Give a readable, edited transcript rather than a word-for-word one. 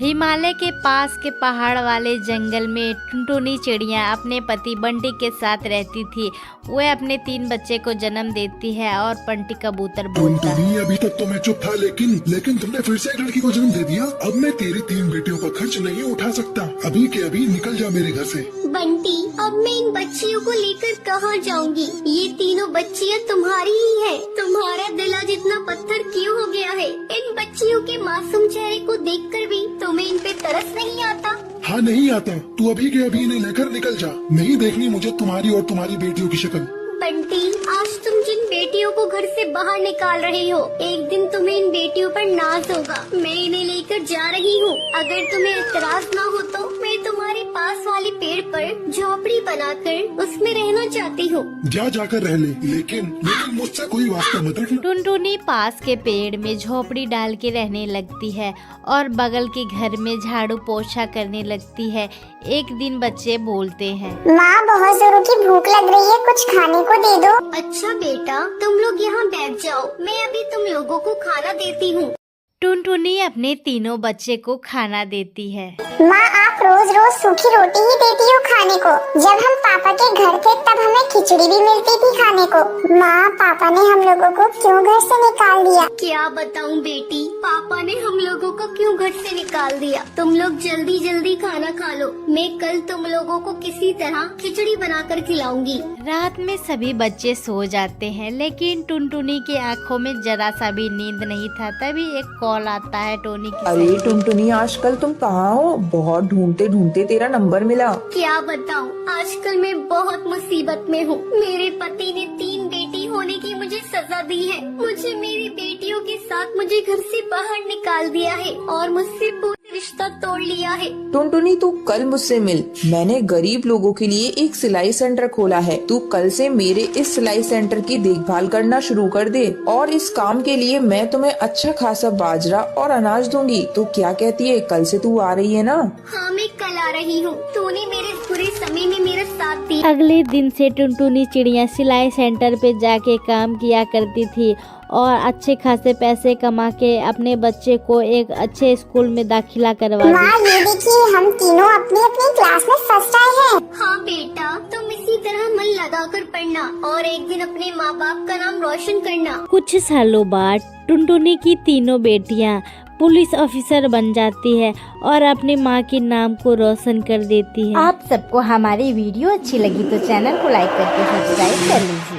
हिमालय के पास के पहाड़ वाले जंगल में टुनटुनी चिड़िया अपने पति बंटी के साथ रहती थी। वह अपने 3 बच्चे को जन्म देती है और बंटी कबूतर बोलता है। टुनटुनी, अभी तक तो मैं चुप था, लेकिन तुमने फिर से एक लड़की को जन्म दे दिया। अब मैं तेरी 3 बेटियों का खर्च नहीं उठा सकता। अभी के अभी निकल जा मेरे घर से। बंटी, अब मैं इन बच्चियों को लेकर कहाँ जाऊँगी? ये तीनों बच्चियाँ तुम्हारी ही है। तुम्हारा दिल आज इतना पत्थर क्यों हो गया है? इन बच्चियों के मासूम चेहरे को देखकर भी तुम्हें इन पे तरस नहीं आता? हाँ, नहीं आता। तू अभी के अभी इन्हें लेकर निकल जा। नहीं देखनी मुझे तुम्हारी और तुम्हारी बेटियों की शक्ल। बंटी, आज तुम जिन बेटियों को घर से बाहर निकाल रहे हो, एक दिन तुम्हें इन बेटियों पर नाज होगा। मैं इन्हें लेकर जा रही हूँ। अगर तुम्हें एतराज ना हो तो मैं तुम्हारे पास वाले पेड़ पर झोपड़ी बनाकर उसमें रहना चाहती हूँ। जाकर रह ले, लेकिन मुझसे कोई वास्ता मत रखना। टुनटुनी पास के पेड़ में झोपड़ी डाल के रहने लगती है और बगल के घर में झाड़ू पोछा करने लगती है। एक दिन बच्चे बोलते हैं, माँ, बहुत जोरों की भूख लग रही है, कुछ खाने को दे दो। अच्छा बेटा, तुम लोग यहाँ बैठ जाओ, मैं अभी तुम लोगों को खाना देती हूँ। टुनटुनी अपने तीनों बच्चे को खाना देती है। माँ, आप रोज रोज सूखी रोटी ही देती हो खाने को। जब हम पापा के घर थे तब हमें खिचड़ी भी मिलती थी खाने को। माँ, पापा ने हम लोगों को क्यों घर से निकाल दिया? क्या बताऊँ बेटी, पापा ने हम लोगों को क्यों घर से निकाल दिया? तुम लोग जल्दी जल्दी खाना खा लो। मैं कल तुम लोगों को किसी तरह खिचड़ी बनाकर खिलाऊंगी। रात में सभी बच्चे सो जाते हैं, लेकिन टुनटुनी की आंखों में जरा सा भी नींद नहीं था। तभी एक कॉल आता है टोनी की। अरे टुनटुनी, आजकल तुम कहाँ हो? बहुत ढूंढते ढूंढते तेरा नंबर मिला। क्या बताऊँ, आजकल मैं बहुत मुसीबत में हूँ। मेरे पति ने 3 बेटी होने की मुझे सजा दी है। मुझे मेरी बेटियों के साथ मुझे घर से बाहर निकाल दिया है और मुझसे पूरा रिश्ता तोड़ लिया है। टुनटुनी, तू कल मुझसे मिल। मैंने गरीब लोगों के लिए एक सिलाई सेंटर खोला है। तू कल से मेरे इस सिलाई सेंटर की देखभाल करना शुरू कर दे और इस काम के लिए मैं तुम्हें अच्छा खासा बाजरा और अनाज दूंगी। तो क्या कहती है, कल से तू आ रही है ना? हाँ, मैं कल आ रही हूँ। तूने मेरे बुरे समय में मेरा साथ दिया। अगले दिन से टुनटुनी चिड़िया सिलाई सेंटर पे जाके काम किया करती थी और अच्छे खासे पैसे कमा के अपने बच्चे को एक अच्छे स्कूल में दाखिला करवा दी। माँ, ये देखिए, हम तीनों अपनी अपनी क्लास में फर्स्ट आए हैं। हाँ बेटा, तुम इसी तरह मन लगाकर पढ़ना और एक दिन अपने माँ बाप का नाम रोशन करना। कुछ सालों बाद टुनटुनी की तीनों बेटियां पुलिस ऑफिसर बन जाती है और अपनी माँ के नाम को रोशन कर देती है। आप सबको हमारी वीडियो अच्छी लगी तो चैनल को लाइक करके सब्सक्राइब कर लीजिए।